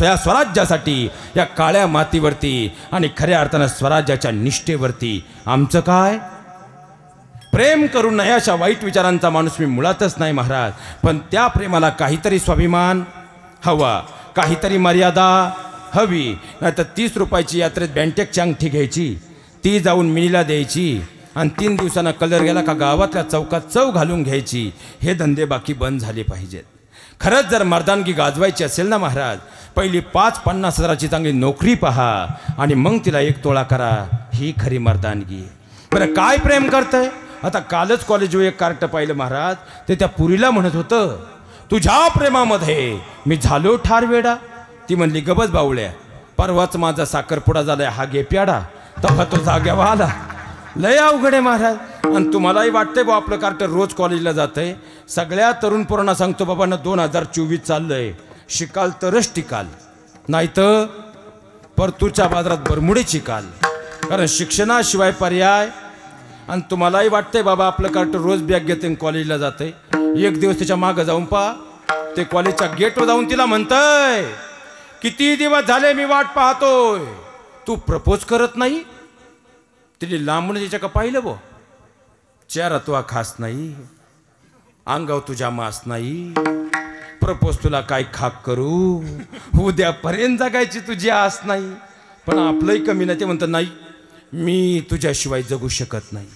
या स्वराज्यासाठी या काळ्या मातीवरती आणि खऱ्या अर्थानं स्वराज्याच्या निष्ठेवरती. आमचं काय प्रेम करू नये अशा वाईट विचारांचा माणूस मी मुळातच नाही महाराज. पण त्या प्रेमाला काहीतरी स्वाभिमान हवा, काहीतरी मर्यादा हवी. नाही तर 30 रुपयाची यात्रेत बँटेकची अंगठी घ्यायची, ती जाऊन मिनीला द्यायची आणि 3 दिवसांना कलर गेला का गावातल्या चौकात चव घालून घ्यायची. हे धंदे बाकी बंद झाले पाहिजेत. खरंच जर मर्दानगी गाजवायची असेल ना महाराज, पहिली 5-50 हजाराची चांगली नोकरी पहा आणि मग तिला 1 तोळा करा, ही खरी मर्दानगी. बरं काय प्रेम करतंय. आता कालच कॉलेजवर एक कार्ट पाहिलं महाराज, ते त्या पुरीला म्हणत होतं तुझ्या प्रेमामध्ये मी झालो ठार वेडा. ती म्हणली गबस बावळ्या, परवाच माझा साखरपुडा झालाय, हा घे प्याडा. तेव्हा तो जाग्यावर आला. लय अवघड आहे महाराज. आणि तुम्हालाही वाटतंय बा आपलं कार्ट रोज कॉलेजला जातंय. सगळ्या तरुण पोरांना सांगतो बाबांना 2024 चाललंय, शिकाल तरच टिकाल. नाहीतर परतूरच्या बाजारात बरमुडेची काल. कारण शिक्षणाशिवाय पर्याय. आणि तुम्हालाही वाटतंय बाबा आपलं कार्ट रोज बॅग घेते कॉलेजला जाते. एक दिवस त्याच्या मागं जाऊन पहा, ते कॉलेजच्या गेटवर जाऊन तिला म्हणतंय किती दिवस झाले मी वाट पाहतोय, तू प्रपोज करत नाही. तिने लांबून तिच्या का पाहिलं बो, चेहरा तुझा खास नाही, अंगाव तुझ्या मास नाही, प्रपोज तुला काय खाक करू, उद्यापर्यंत जगायची तुझी आस नाही. पण आपलंही कमी नाही. ते म्हणतं नाही मी तुझ्याशिवाय जगू शकत नाही.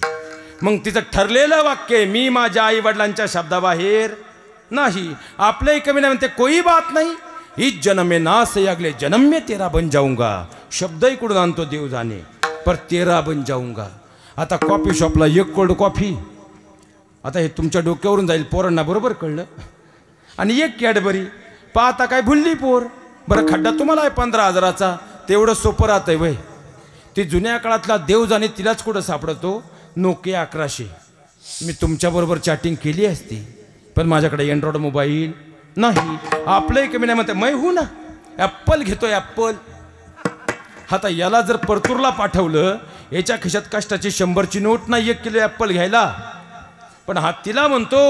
मग तिचं ठरलेलं वाक्य मी माझ्या आई वडिलांच्या शब्दाबाहेर नाही. आपलंही कमी नाही. म्हणते कोई बात नाही, इस जन्म में ना से अगले जन्म में तेरा बन जाऊंगा. शब्दही कुठून आणतो देव जाणे, पर तेरा बन जाऊंगा. आता कॉफी शॉपला एक कोल्ड कॉफी, आता हे तुमच्या डोक्यावरून जाईल, पोरांना बरोबर कळलं. आणि एक कॅडबरी पाहता काय भुलली पोर. बरं खड्डा तुम्हाला आहे 15,000चा, तेवढं सोपं राहतंय वय. ती जुन्या काळातला देव जाणे तिलाच कुठं सापडतो. नोकिया 1100 मी तुमच्याबरोबर चॅटिंग केली असती, पण माझ्याकडे अँड्रॉइड मोबाईल नाही. आपलंही कमी नाही. म्हणते मै हू ना, ॲप्पल घेतोय ॲप्पल. आता याला जर परतूरला पाठवलं, याच्या खिशात कष्टाची 100ची नोट नाही 1 किलो ॲप्पल घ्यायला. पण हा तिला म्हणतो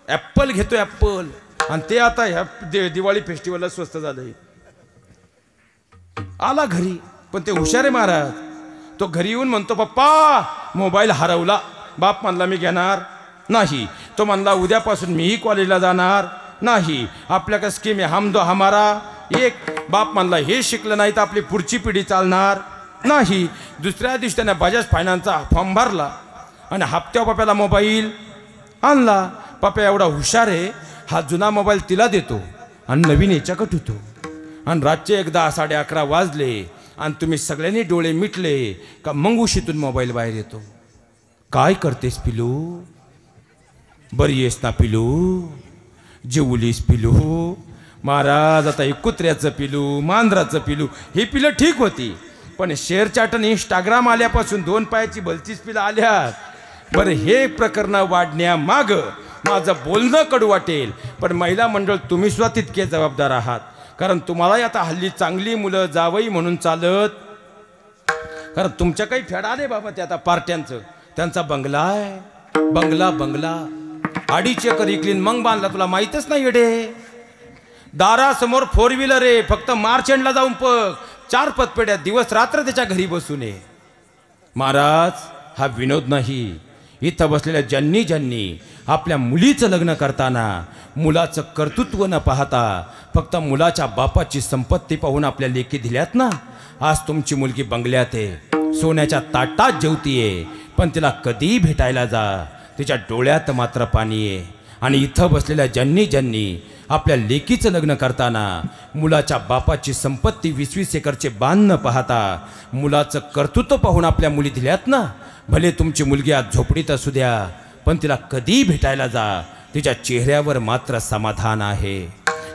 ॲप्पल घेतोय ॲप्पल. आणि ते आता ह्या दिवाळी फेस्टिवलला स्वस्त झालंय. आला घरी, पण ते हुशार आहे महाराज. तो घरी येऊन म्हणतो पप्पा मोबाईल हरवला. बाप म्हणला मी घेणार नाही. तो म्हणला उद्यापासून मीही कॉलेजला जाणार नाही. आपल्याकडे स्कीम आहे हम दो हमारा एक. बाप म्हणला हे शिकलं नाही तर आपली पुढची पिढी चालणार नाही. दुसऱ्या दिवशी त्याने बजाज फायनान्सचा फॉर्म भरला आणि हप्त्या पप्याला मोबाईल आणला. पप्या एवढा हुशार आहे, हा जुना मोबाईल तिला देतो आणि नवीन याच्याकडे होतो. आणि रातचे 10 11:30 वाजले आणि तुम्ही सगळ्यांनी डोळे मिटले का मग उशीतून मोबाईल बाहेर येतो. काय करतेस पिलू, बरी येस ना पिलू, जेवलीस पिलू. महाराज आता हे कुत्र्याचं पिलू, मांजराचं पिलू, ही पिलं ठीक होती. पण शेअर चॅट आणि इंस्टाग्राम आल्यापासून 2 पायाची भलतीच पिलं आल्यात. बरं हे प्रकरण वाढण्यामाग माझं बोलणं कडू वाटेल, पण महिला मंडळ तुम्ही सुद्धा तितके जबाबदार आहात. कारण तुम्हालाही आता हल्ली चांगली मुलं जावई म्हणून चालत. कारण तुमच्या काही फेड आले बाबा ते आता पार्ट्यांचं. त्यांचा बंगला आहे, बंगला बंगला 2.5 एकर इकलीन मग बांधला. तुला माहीतच नाही येडे. दारासमोर 4 व्हीलर आहे, फक्त मार्च एंडला जाऊन 4 पतपेढ्या दिवस रात्र त्याच्या घरी बसून आहे. महाराज हा विनोद नाही. इथं बसलेल्या ज्यांनी ज्यांनी आपल्या मुलीचं लग्न करताना मुलाचं कर्तृत्व न पाहता फक्त मुलाच्या बापाची संपत्ती पाहून आपल्या लेकी दिल्यात ना, आज तुमची मुलगी बंगल्यात आहे, सोन्याच्या ताटात जेवतीये. पण तिला कधी भेटायला जा, तिच्या डोळ्यात मात्र पाणी आहे. आणि इथं बसलेल्या ज्यांनी ज्यांनी आपल्या लेकीचं लग्न करताना मुलाच्या बापाची संपत्ती 20-20 एकरचे बांध न पाहता मुलाचं कर्तृत्व पाहून आपल्या मुली दिल्यात ना, भले तुमची मुलगी आज झोपडीत असू द्या, पण तिला कधी भेटायला जा, तिच्या चेहऱ्यावर मात्र समाधान आहे.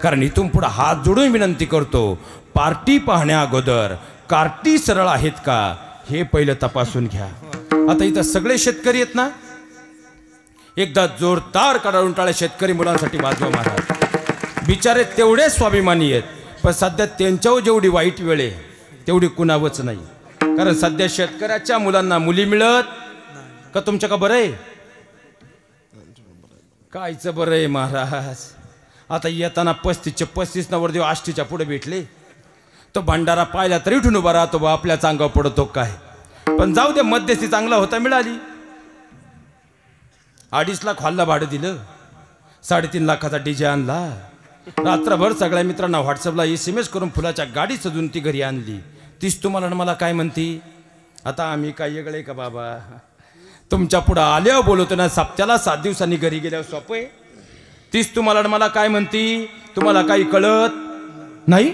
कारण इथून पुढे हात जोडून विनंती करतो, पार्टी पाहण्या अगोदर कार्टी सरळ आहेत का हे पहिलं तपासून घ्या. आता इथं सगळे शेतकरी आहेत ना, एकदा जोरदार कडाळून टाळे शेतकरी मुलांसाठी वाजवा महाराज. बिचारे तेवढे स्वाभिमानी आहेत, पण सध्या त्यांच्यावर जेवढी वाईट वेळ आहे तेवढी कुणावच नाही. कारण सध्या शेतकऱ्याच्या मुलांना मुली मिळत का तुमच्या का बरं आहे? कायचं बरं आहे महाराज. आता येताना 35 नवरदेव आष्टीच्या पुढे भेटले, तो भंडारा पाहिला तरी उठून उभा राहतो बा, आपल्या चांगावर पडतो काय. पण जाऊ दे, मध्यस्थी चांगला होता मिळाली. 2.5 लाख हॉलला भाडं दिलं, 3.5 लाखाचा डीजे आणला. रात्रभर सगळ्या मित्रांना व्हॉट्सअपला SMS करून फुलाच्या गाडी सजून ती घरी आणली. तीच तुम्हाला मला काय म्हणती, आता आम्ही काय वेगळे का बाबा? तुमच्या पुढं आल्यावर बोलवतो ना, सप्त्याला 7 दिवसांनी घरी गेल्यावर सोपं आहे. तीच तुम्हाला मला काय म्हणती, तुम्हाला काही कळत नाही,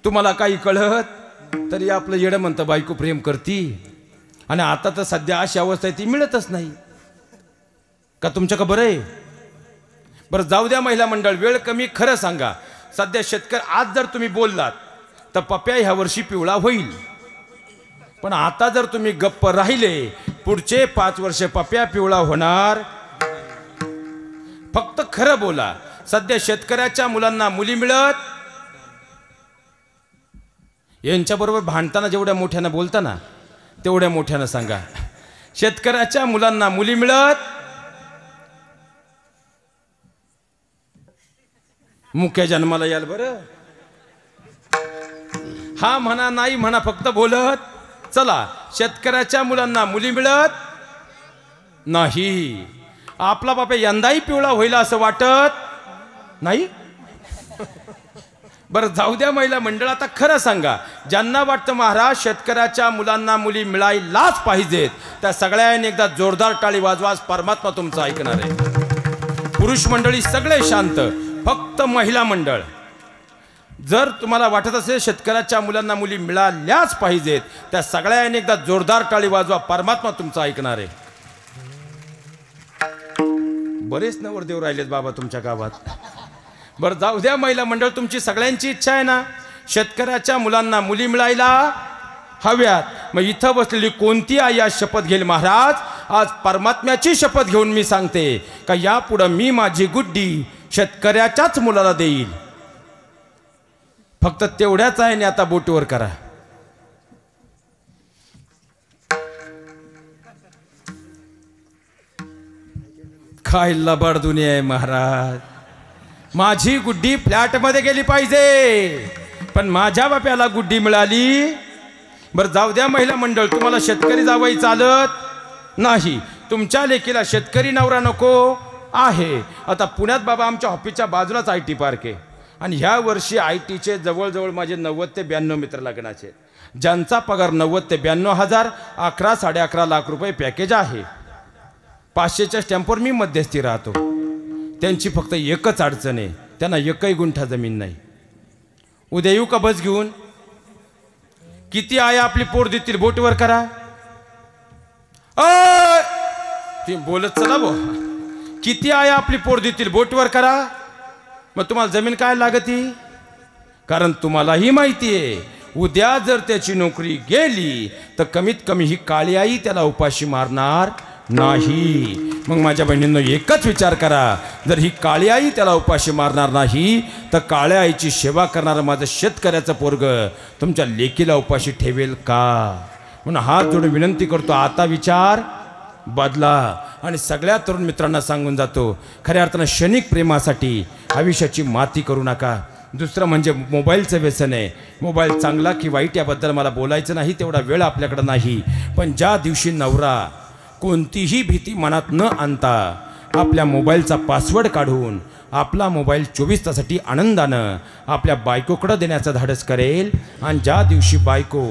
तुम्हाला काही कळत तरी आपलं येडं म्हणतं बायको प्रेम करती. आणि आता तर सध्या अशी अवस्था आहे ती मिळतच नाही का तुमच्या का बरं आहे? बरं जाऊ द्या महिला मंडळ, वेळ कमी. खरं सांगा, सध्या शेतकरी आज जर तुम्ही बोललात तर पप्या ह्या वर्षी पिवळा होईल. पण आता जर तुम्ही गप्प राहिले, पुढचे 5 वर्ष पप्या पिवळा होणार. फक्त खरं बोला. सध्या शेतकऱ्याच्या मुलांना मुली मिळत यांच्याबरोबर भांडताना जेवढ्या मोठ्यानं बोलताना तेवढ्या मोठ्यानं सांगा, शेतकऱ्याच्या मुलांना मुली मिळत मुख्य जन्माला याल बरं. हा म्हणा नाही म्हणा, फक्त बोलत चला. शेतकऱ्याच्या मुलांना मुली मिळत नाही. आपला बापा यंदाही पिवळा होईल असं वाटत नाही. बरं जाऊ द्या महिला मंडळ, आता खरं सांगा, ज्यांना वाटतं महाराज शेतकऱ्याच्या मुलांना मुली मिळायलाच पाहिजेत, त्या सगळ्यांनी एकदा जोरदार टाळी वाजवा. परमात्मा तुमचं ऐकणार आहे. पुरुष मंडळी सगळे शांत, फक्त महिला मंडळ. जर तुम्हाला वाटत असेल शेतकऱ्याच्या मुलांना मुली मिळाल्याच पाहिजेत, त्या सगळ्यांनी एकदा जोरदार टाळी वाजवा. परमात्मा तुमचं ऐकणार आहे. बरेच नवरदेव राहिलेत बाबा तुमच्या गावात. बरं जाऊ द्या महिला मंडळ, तुमची सगळ्यांची इच्छा आहे ना शेतकऱ्याच्या मुलांना मुली मिळायला हव्यात. मग इथं बसलेली कोणती आई आज शपथ घेईल महाराज? आज परमात्म्याची शपथ घेऊन मी सांगते का यापुढं मी माझी गुड्डी शेतकऱ्याच्याच मुलाला देईल. फक्त तेवढ्याच आहे. आता बोटवर करा. काय लबाड दुनिया आहे महाराज. माझी गुड्डी फ्लॅटमध्ये गेली पाहिजे, पण माझ्या बाप्याला गुड्डी मिळाली. बरं जाऊ द्या महिला मंडळ, तुम्हाला शेतकरी जावई चालत नाही, तुमच्या लेकीला शेतकरी नवरा नको आहे. आता पुण्यात बाबा आमच्या ऑफिसच्या बाजूलाच IT पार्क आहे, आणि ह्या वर्षी ITचे जवळजवळ माझे 90 ते 92 मित्र लग्नाचे, ज्यांचा पगार 90 ते 92 हजार, 11-11.5 लाख रुपये पॅकेज आहे. 500च्या स्टॅम्पवर मी मध्यस्थी राहतो. त्यांची फक्त एकच अडचण आहे, त्यांना एकही गुंठा जमीन नाही. उद्या येऊ का बस घेऊन? किती आया आपली पोट देतील? बोटवर करा. ते बोलत चला बो. किती आया आपली पोट देतील? बोटवर करा. मग तुम्हाला जमीन काय लागती? कारण तुम्हालाही माहिती आहे उद्या जर त्याची नोकरी गेली तर कमीत कमी ही काळी आई त्याला उपाशी मारणार नाही. मग माझ्या बहिणींनो एकच विचार करा, जर ही काळी आई त्याला उपाशी मारणार नाही तर काळ्या आईची सेवा करणारं माझं शेतकऱ्याचं पोरग तुमच्या लेकीला उपाशी ठेवेल का? म्हणून हात जोडून विनंती करतो, आता विचार बदला. आणि सगळ्या तरुण मित्रांना सांगून जातो, खऱ्या अर्थानं क्षणिक प्रेमासाठी आयुष्याची माती करू नका. दुसरं म्हणजे मोबाईलचं व्यसन आहे. मोबाईल चांगला की वाईट याबद्दल मला बोलायचं नाही, तेवढा वेळ आपल्याकडं नाही. पण ज्या दिवशी नवरा कोणतीही भीती मनात न आणता आपल्या मोबाईलचा पासवर्ड काढून आपला मोबाईल 24 तासासाठी आनंदानं आपल्या बायकोकडं देण्याचं धाडस करेल, आणि ज्या दिवशी बायको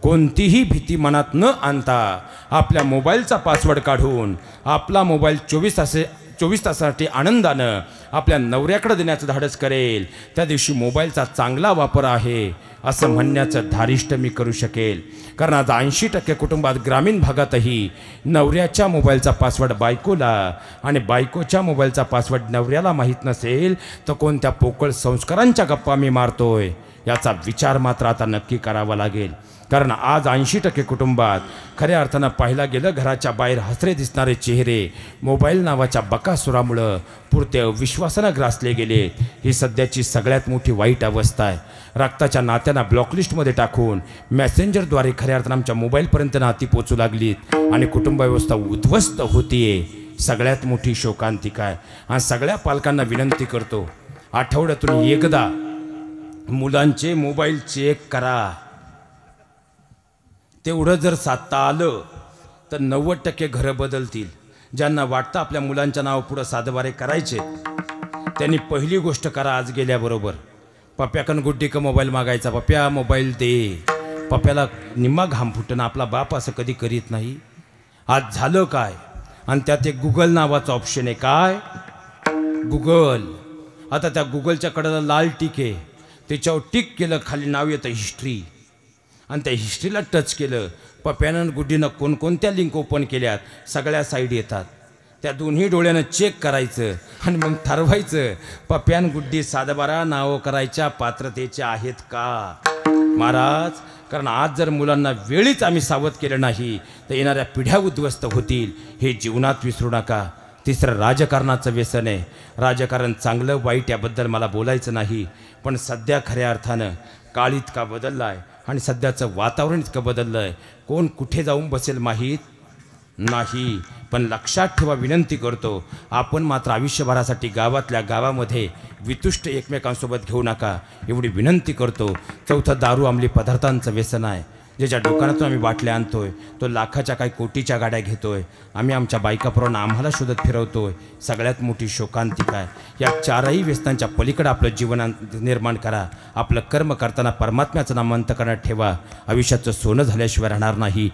कोणतीही भीती मनात न आणता आपल्या मोबाईलचा पासवर्ड काढून आपला मोबाईल 24 तासासाठी आनंदानं आपल्या नवऱ्याकडे देण्याचं धाडस करेल, त्या दिवशी मोबाईलचा चांगला वापर आहे असं म्हणण्याचं धारिष्ट मी करू शकेल. कारण आज 80% कुटुंबात ग्रामीण भागातही नवऱ्याच्या मोबाईलचा पासवर्ड बायकोला आणि बायकोच्या मोबाईलचा पासवर्ड नवऱ्याला माहीत नसेल तर कोणत्या पोकळ संस्कारांच्या गप्पा मी मारतोय याचा विचार मात्र आता नक्की करावा लागेल. कारण आज 80% कुटुंबात खऱ्या अर्थानं पाहायला गेलं घराच्या बाहेर हसरे दिसणारे चेहरे मोबाईल नावाच्या बकासुरामुळं पुरते विश्वासानं ग्रासले गेले. ही सध्याची सगळ्यात मोठी वाईट अवस्था आहे. रक्ताच्या नात्यांना ब्लॉकलिस्टमध्ये टाकून मेसेंजरद्वारे खऱ्या अर्थानं आमच्या मोबाईलपर्यंत नाती पोचू लागलीत आणि कुटुंब व्यवस्था उद्ध्वस्त होतीये. सगळ्यात मोठी शोकांतिका आहे. आणि सगळ्या पालकांना विनंती करतो, आठवड्यातून एकदा मुलांचे मोबाईल चेक करा. तेवढं जर साधता आलं तर 90% घरं बदलतील. ज्यांना वाटतं आपल्या मुलांच्या नावापुढं साधबारे करायचे त्यांनी पहिली गोष्ट करा, आज गेल्याबरोबर पप्प्याकडून गुड्डी का मोबाईल मागायचा, पप्प्या मोबाईल दे. पप्प्याला निम्मा घाम फुटणं. आपला बाप असं कधी करीत नाही. आज झालं काय? आणि त्यात एक गुगल नावाचं ऑप्शन आहे. काय? गुगल. आता त्या गुगलच्या कडेला लाल टिक आहे, त्याच्यावर टिक केलं, खाली नाव येतं हिस्ट्री, आणि त्या हिस्ट्रीला टच केलं. पप्प्यानं गुड्डीनं कोणकोणत्या लिंक ओपन केल्यात सगळ्या साईड येतात. त्या दोन्ही डोळ्यानं चेक करायचं आणि मग ठरवायचं पप्प्यान गुड्डी सातबारा नावं करायच्या पात्रतेच्या आहेत का महाराज. कारण आज जर मुलांना वेळीच आम्ही सावध केलं नाही तर येणाऱ्या पिढ्या उद्ध्वस्त होतील. हे जीवनात विसरू नका. तिसरं राजकारणाचं व्यसन आहे. राजकारण चांगलं वाईट याबद्दल मला बोलायचं नाही, पण सध्या खऱ्या अर्थानं काळ इतका बदलला आहे. आणि सध्याचं वातावरण इतकं बदललं आहे, कोण कुठे जाऊन बसेल माहीत नाही. पण लक्षात ठेवा, विनंती करतो, आपण मात्र आयुष्यभरासाठी गावातल्या गावामध्ये वितुष्ट एकमेकांसोबत घेऊ नका, एवढी विनंती करतो. चौथं, दारू अंमली पदार्थांचं व्यसन आहे. ज्याच्या दुकानातून आम्ही बाटल्या आणतोय तो लाखाच्या काही कोटीच्या गाड्या घेतोय. आम्ही आमच्या बायकाप्रमाणे आम्हाला शोधत फिरवतोय. सगळ्यात मोठी शोकांतिका आहे. या चारही व्यसनांच्या पलीकडे आपलं जीवन निर्माण करा. आपलं कर्म करताना परमात्म्याचं नाम अंतःकरणात ठेवा. आयुष्याचं सोनं झाल्याशिवाय राहणार नाही.